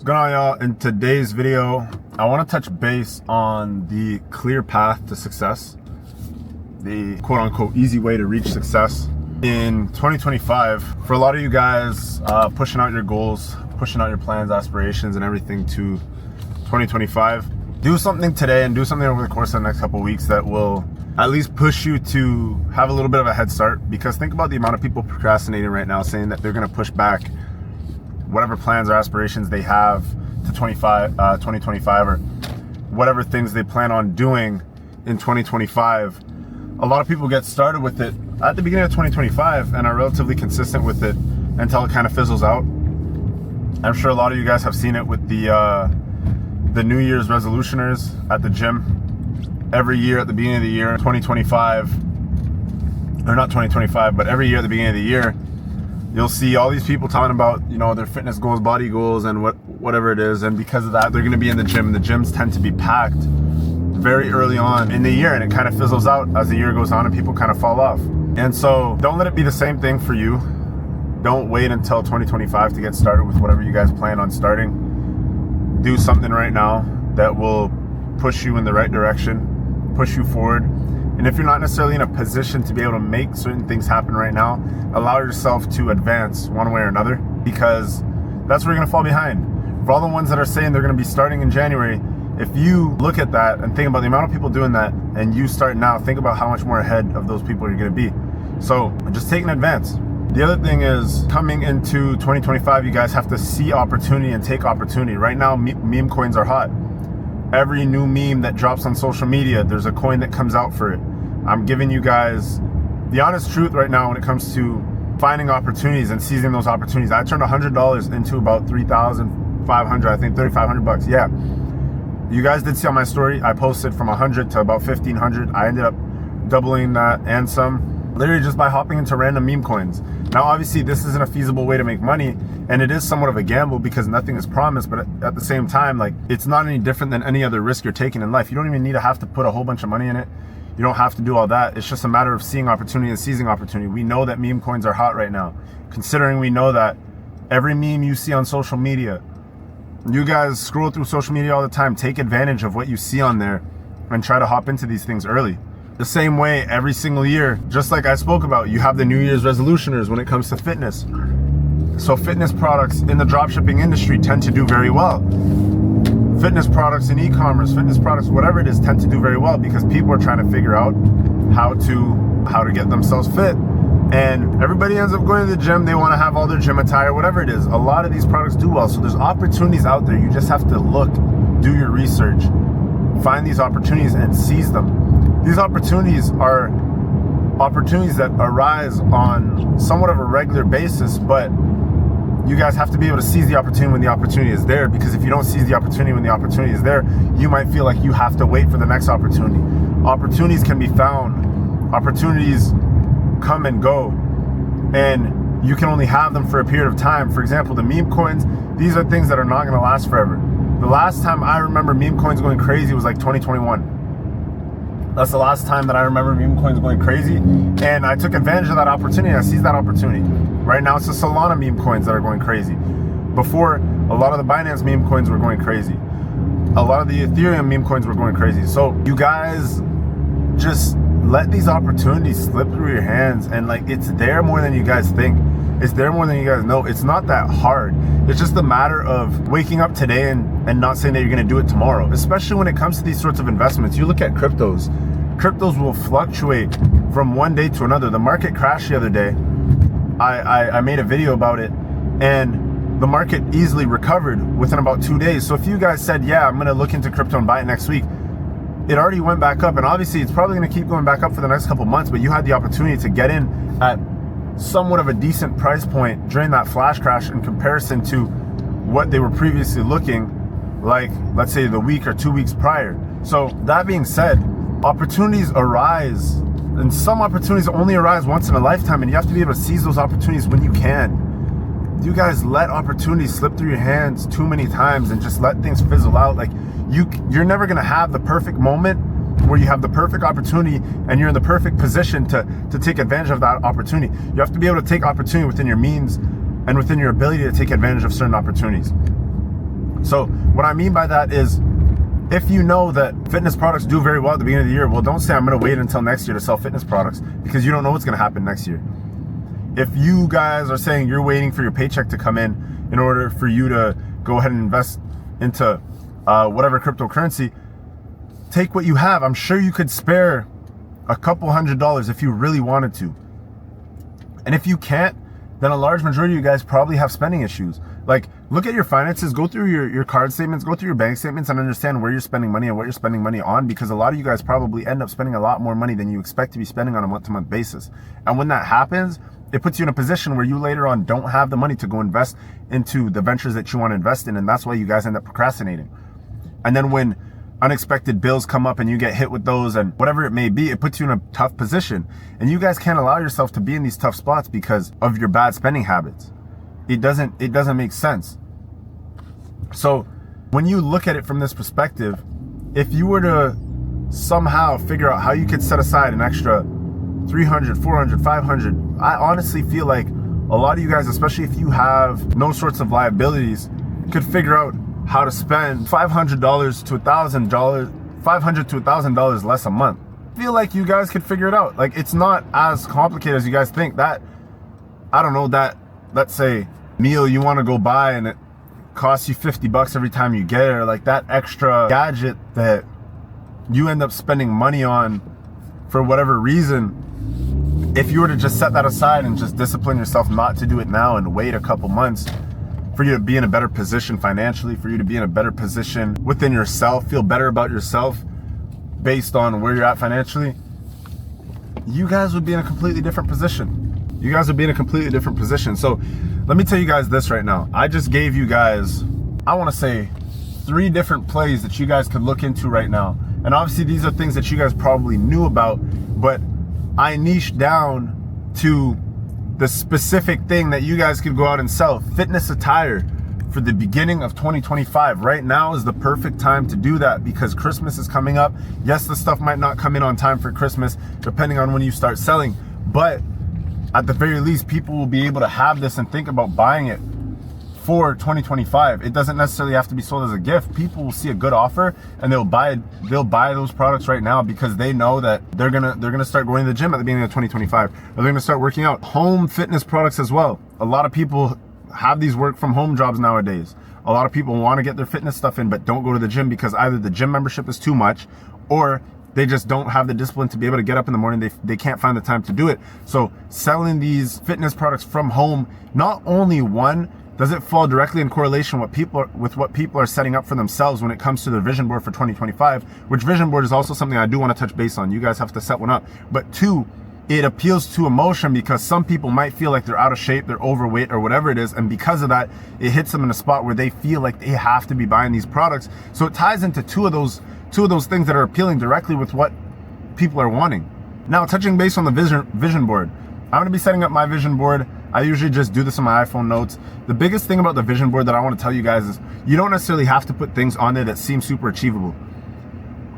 What's going on, y'all? In today's video, I want to touch base on the clear path to success, the quote-unquote easy way to reach success in 2025. For a lot of you guys, pushing out your goals, pushing out your plans, aspirations, and everything to 2025, do something today and do something over the course of the next couple of weeks that will at least push you to have a little bit of a head start. Because think about the amount of people procrastinating right now, saying that they're going to push back whatever plans or aspirations they have to 2025 or whatever things they plan on doing in 2025. A lot of people get started with it at the beginning of 2025 and are relatively consistent with it until it kind of fizzles out. I'm sure a lot of you guys have seen it with the New Year's resolutioners at the gym. Every year at the beginning of the year, 2025, or not 2025, but every year at the beginning of the year, you'll see all these people talking about, you know, their fitness goals, body goals, and whatever it is. And because of that, they're going to be in the gym. The gyms tend to be packed very early on in the year, and it kind of fizzles out as the year goes on and people kind of fall off. And so don't let it be the same thing for you. Don't wait until 2025 to get started with whatever you guys plan on starting. Do something right now that will push you in the right direction, push you forward. And if you're not necessarily in a position to be able to make certain things happen right now, allow yourself to advance one way or another, because that's where you're going to fall behind. For all the ones that are saying they're going to be starting in January, if you look at that and think about the amount of people doing that and you start now, think about how much more ahead of those people you're going to be. So just take an advance. The other thing is, coming into 2025, you guys have to see opportunity and take opportunity. Right now, meme coins are hot. Every new meme that drops on social media, there's a coin that comes out for it. I'm giving you guys the honest truth right now when it comes to finding opportunities and seizing those opportunities. I turned $100 into about $3,500, I think $3,500. Yeah. You guys did see on my story, I posted from 100 to about 1,500. I ended up doubling that and some, literally just by hopping into random meme coins. Now, obviously, this isn't a feasible way to make money, and it is somewhat of a gamble because nothing is promised, but at the same time, like, it's not any different than any other risk you're taking in life. You don't even need to have to put a whole bunch of money in it. You don't have to do all that. It's just a matter of seeing opportunity and seizing opportunity. We know that meme coins are hot right now, considering we know that every meme you see on social media, you guys scroll through social media all the time, take advantage of what you see on there and try to hop into these things early. The same way every single year, just like I spoke about, you have the New Year's resolutioners when it comes to fitness. So fitness products in the dropshipping industry tend to do very well. Fitness products in e-commerce, fitness products, whatever it is, tend to do very well because people are trying to figure out how to get themselves fit. And everybody ends up going to the gym. They want to have all their gym attire, whatever it is. A lot of these products do well. So there's opportunities out there. You just have to look, do your research, find these opportunities and seize them. These opportunities are opportunities that arise on somewhat of a regular basis, but you guys have to be able to seize the opportunity when the opportunity is there, because if you don't seize the opportunity when the opportunity is there, you might feel like you have to wait for the next opportunity. Opportunities can be found. Opportunities come and go, and you can only have them for a period of time. For example, the meme coins, these are things that are not going to last forever. The last time I remember meme coins going crazy was like 2021. That's the last time that I remember meme coins going crazy, and I took advantage of that opportunity. I seized that opportunity. Right now, it's the Solana meme coins that are going crazy. Before, a lot of the Binance meme coins were going crazy. A lot of the Ethereum meme coins were going crazy. So you guys just let these opportunities slip through your hands, and like, it's there more than you guys think. It's there more than you guys know. It's not that hard. It's just a matter of waking up today and not saying that you're going to do it tomorrow, especially when it comes to these sorts of investments. You look at cryptos. Cryptos will fluctuate from one day to another. The market crashed the other day. I made a video about it, and the market easily recovered within about 2 days. So if you guys said, yeah, I'm going to look into crypto and buy it next week, it already went back up, and obviously it's probably going to keep going back up for the next couple months, but you had the opportunity to get in at somewhat of a decent price point during that flash crash in comparison to what they were previously looking like, let's say the week or 2 weeks prior. So that being said, opportunities arise, and some opportunities only arise once in a lifetime, and you have to be able to seize those opportunities when you can. You guys let opportunities slip through your hands too many times and just let things fizzle out. Like, you're never going to have the perfect moment where you have the perfect opportunity and you're in the perfect position to take advantage of that opportunity. You have to be able to take opportunity within your means and within your ability to take advantage of certain opportunities. So what I mean by that is, if you know that fitness products do very well at the beginning of the year, well, don't say I'm going to wait until next year to sell fitness products, because you don't know what's going to happen next year. If you guys are saying you're waiting for your paycheck to come in order for you to go ahead and invest into whatever cryptocurrency, take what you have. I'm sure you could spare a couple $100 if you really wanted to. And if you can't, then a large majority of you guys probably have spending issues. Like, look at your finances, go through your card statements, go through your bank statements, and understand where you're spending money and what you're spending money on, because a lot of you guys probably end up spending a lot more money than you expect to be spending on a month-to-month basis. And when that happens, it puts you in a position where you later on don't have the money to go invest into the ventures that you want to invest in, and that's why you guys end up procrastinating. And then when unexpected bills come up and you get hit with those and whatever it may be, it puts you in a tough position. And you guys can't allow yourself to be in these tough spots because of your bad spending habits. It doesn't make sense. So when you look at it from this perspective, if you were to somehow figure out how you could set aside an extra 300, 400, 500, I honestly feel like a lot of you guys, especially if you have no sorts of liabilities, could figure out how to spend $500 to $1,000, $500 to $1,000 less a month. I feel like you guys could figure it out. Like, it's not as complicated as you guys think. That, I don't know, that, let's say, meal you want to go buy and it costs you $50 every time you get it, or like that extra gadget that you end up spending money on for whatever reason, if you were to just set that aside and just discipline yourself not to do it now and wait a couple months for you to be in a better position financially, for you to be in a better position within yourself, feel better about yourself based on where you're at financially, you guys would be in a completely different position. You guys would be in a completely different position. So let me tell you guys this right now. I just gave you guys, I want to say 3 different plays that you guys could look into right now. And obviously these are things that you guys probably knew about, but I niched down to the specific thing that you guys could go out and sell. Fitness attire for the beginning of 2025. Right now is the perfect time to do that because Christmas is coming up. Yes, the stuff might not come in on time for Christmas, depending on when you start selling, but at the very least, people will be able to have this and think about buying it for 2025. It doesn't necessarily have to be sold as a gift. People will see a good offer and they'll buy those products right now because they know that they're gonna start going to the gym at the beginning of 2025. Or they're gonna start working out. Home fitness products as well. A lot of people have these work from home jobs nowadays. A lot of people want to get their fitness stuff in but don't go to the gym because either the gym membership is too much or they just don't have the discipline to be able to get up in the morning. They can't find the time to do it. So selling these fitness products from home, not only one, does it fall directly in correlation with what people are setting up for themselves when it comes to their vision board for 2025, which vision board is also something I do want to touch base on. You guys have to set one up. But 2, it appeals to emotion because some people might feel like they're out of shape, they're overweight or whatever it is. And because of that, it hits them in a spot where they feel like they have to be buying these products. So it ties into two of those things that are appealing directly with what people are wanting. Now, touching base on the vision board, I'm going to be setting up my vision board. I usually just do this in my iPhone notes. The biggest thing about the vision board that I want to tell you guys is you don't necessarily have to put things on there that seem super achievable.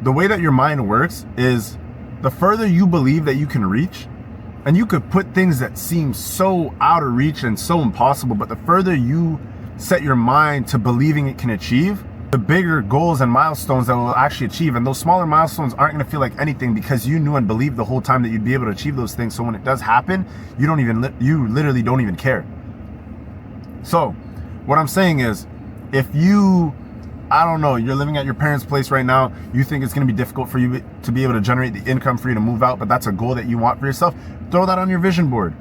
The way that your mind works is the further you believe that you can reach, and you could put things that seem so out of reach and so impossible, but the further you set your mind to believing it can achieve, the bigger goals and milestones that it will actually achieve. And those smaller milestones aren't going to feel like anything because you knew and believed the whole time that you'd be able to achieve those things. So when it does happen, you literally don't even care. So what I'm saying is, if you, I don't know, you're living at your parents' place right now, you think it's going to be difficult for you to be able to generate the income for you to move out, but that's a goal that you want for yourself, throw that on your vision board.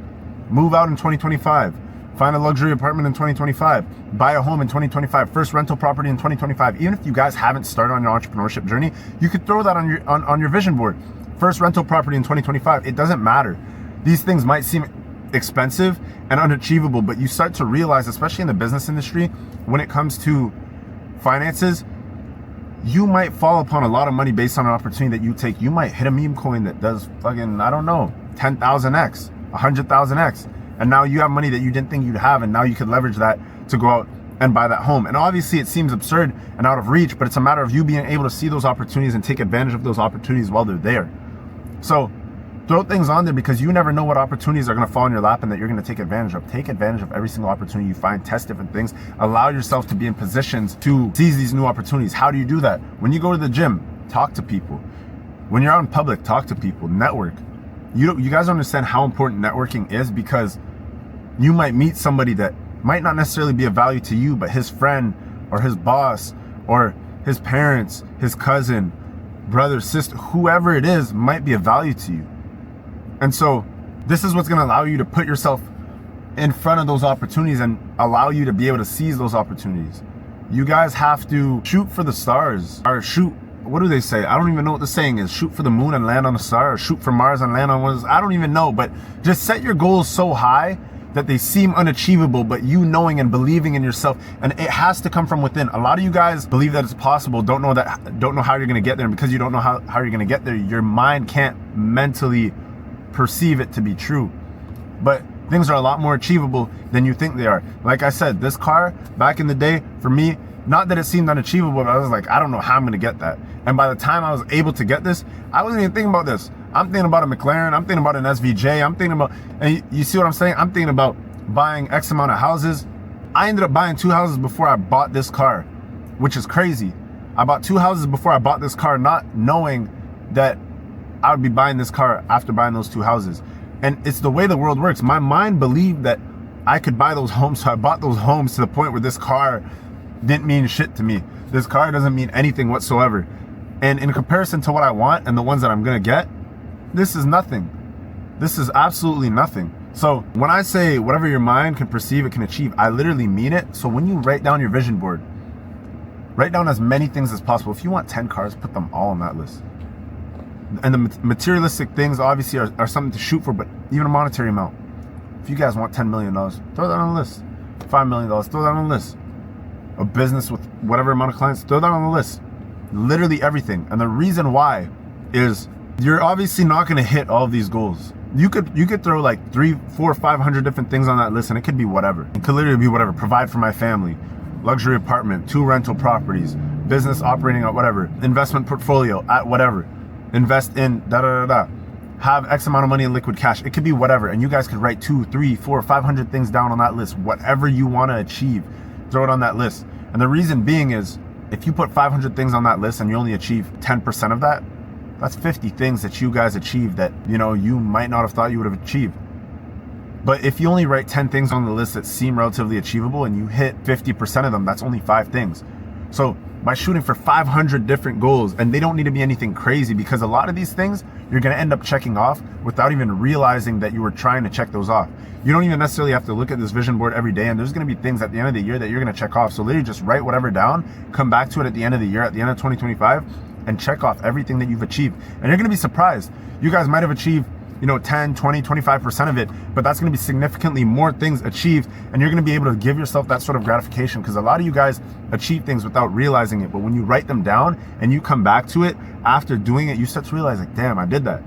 Move out in 2025. Find a luxury apartment in 2025. Buy a home in 2025. First rental property in 2025. Even if you guys haven't started on your entrepreneurship journey, you could throw that on your vision board. First rental property in 2025. It doesn't matter. These things might seem expensive and unachievable, but you start to realize, especially in the business industry, when it comes to finances, you might fall upon a lot of money based on an opportunity that you take. You might hit a meme coin that does fucking, I don't know, 10,000x, 100,000x. And now you have money that you didn't think you'd have, and now you could leverage that to go out and buy that home. And obviously it seems absurd and out of reach, but it's a matter of you being able to see those opportunities and take advantage of those opportunities while they're there. So Throw things on there because you never know what opportunities are going to fall in your lap and that you're going to take advantage of. Take advantage of every single opportunity you find. Test different things. Allow yourself to be in positions to seize these new opportunities. How do you do that? When you go to the gym, talk to people. When you're out in public, talk to people. Network. You guys don't understand how important networking is, because you might meet somebody that might not necessarily be of value to you, but his friend or his boss or his parents, his cousin, brother, sister, whoever it is might be of value to you. And so this is what's going to allow you to put yourself in front of those opportunities and allow you to be able to seize those opportunities. You guys have to shoot for the stars, or shoot, what do they say? I don't even know what the saying is. Shoot for the moon and land on a star, or shoot for Mars and land on one of those. I don't even know, but just set your goals so high that they seem unachievable, but you knowing and believing in yourself, and it has to come from within. A lot of you guys believe that it's possible, don't know how you're going to get there, and because you don't know how you're going to get there, your mind can't mentally perceive it to be true. But things are a lot more achievable than you think they are. Like I said, this car back in the day, for me, not that it seemed unachievable, but I was like, I don't know how I'm going to get that. And by the time I was able to get this, I wasn't even thinking about this. I'm thinking about a McLaren. I'm thinking about an SVJ. I'm thinking about, and you see what I'm saying? I'm thinking about buying X amount of houses. I ended up buying 2 houses before I bought this car, which is crazy. I bought 2 houses before I bought this car, not knowing that I would be buying this car after buying those 2 houses. And it's the way the world works. My mind believed that I could buy those homes, so I bought those homes to the point where this car didn't mean shit to me. This car doesn't mean anything whatsoever. And in comparison to what I want and the ones that I'm gonna get, this is nothing. This is absolutely nothing. So when I say whatever your mind can perceive, it can achieve, I literally mean it. So when you write down your vision board, write down as many things as possible. If you want 10 cars, put them all on that list. And the materialistic things obviously are something to shoot for, but even a monetary amount. If you guys want $10 million, throw that on the list. $5 million, throw that on the list. A business with whatever amount of clients, throw that on the list. Literally everything. And the reason why is you're obviously not going to hit all of these goals. You could throw like 300, 400, 500 different things on that list, and it could be whatever. It could literally be whatever. Provide for my family, luxury apartment, 2 rental properties, business operating at whatever, investment portfolio at whatever, invest in have X amount of money in liquid cash. It could be whatever. And you guys could write 200, 300, 400, 500 things down on that list. Whatever you want to achieve, throw it on that list. And the reason being is, if you put 500 things on that list and you only achieve 10% of that, that's 50 things that you guys achieved that, you know, you might not have thought you would have achieved. But if you only write 10 things on the list that seem relatively achievable and you hit 50% of them, that's only 5 things. So by shooting for 500 different goals, and they don't need to be anything crazy, because a lot of these things you're going to end up checking off without even realizing that you were trying to check those off. You don't even necessarily have to look at this vision board every day, and there's going to be things at the end of the year that you're going to check off. So literally just write whatever down, come back to it at the end of the year, at the end of 2025, and check off everything that you've achieved. And you're going to be surprised. You guys might have achieved, 10, 20, 25% of it, but that's going to be significantly more things achieved, and you're going to be able to give yourself that sort of gratification, because a lot of you guys achieve things without realizing it. But when you write them down and you come back to it after doing it, you start to realize, like, damn, I did that.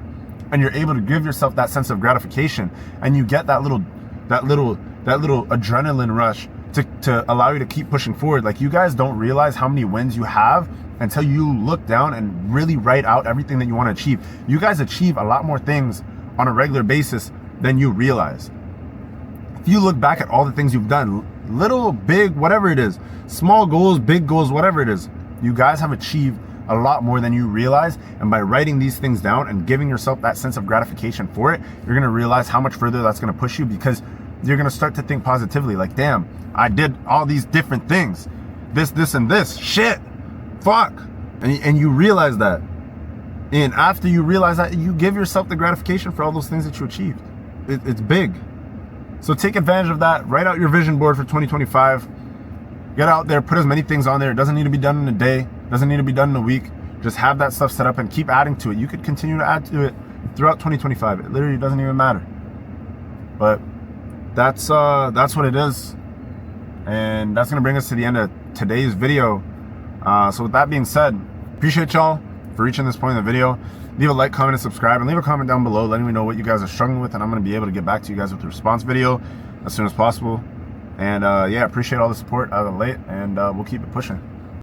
And you're able to give yourself that sense of gratification, and you get that little adrenaline rush to allow you to keep pushing forward. Like, you guys don't realize how many wins you have until you look down and really write out everything that you want to achieve. You guys achieve a lot more things on a regular basis than you realize. If you look back at all the things you've done, little, big, whatever it is, small goals, big goals, whatever it is, you guys have achieved a lot more than you realize. And by writing these things down and giving yourself that sense of gratification for it, you're going to realize how much further that's going to push you, because you're going to start to think positively, like, damn, I did all these different things, this and this, shit, fuck. And you realize that. And after you realize that, you give yourself the gratification for all those things that you achieved. It's big. So take advantage of that. Write out your vision board for 2025. Get out there, put as many things on there. It doesn't need to be done in a day. It doesn't need to be done in a week. Just have that stuff set up and keep adding to it. You could continue to add to it throughout 2025. It literally doesn't even matter. But that's what it is. And that's going to bring us to the end of today's video. So with that being said, appreciate y'all for reaching this point in the video. Leave a like, comment, and subscribe, and leave a comment down below letting me know what you guys are struggling with, and I'm going to be able to get back to you guys with a response video as soon as possible. And yeah, appreciate all the support out of late, and we'll keep it pushing.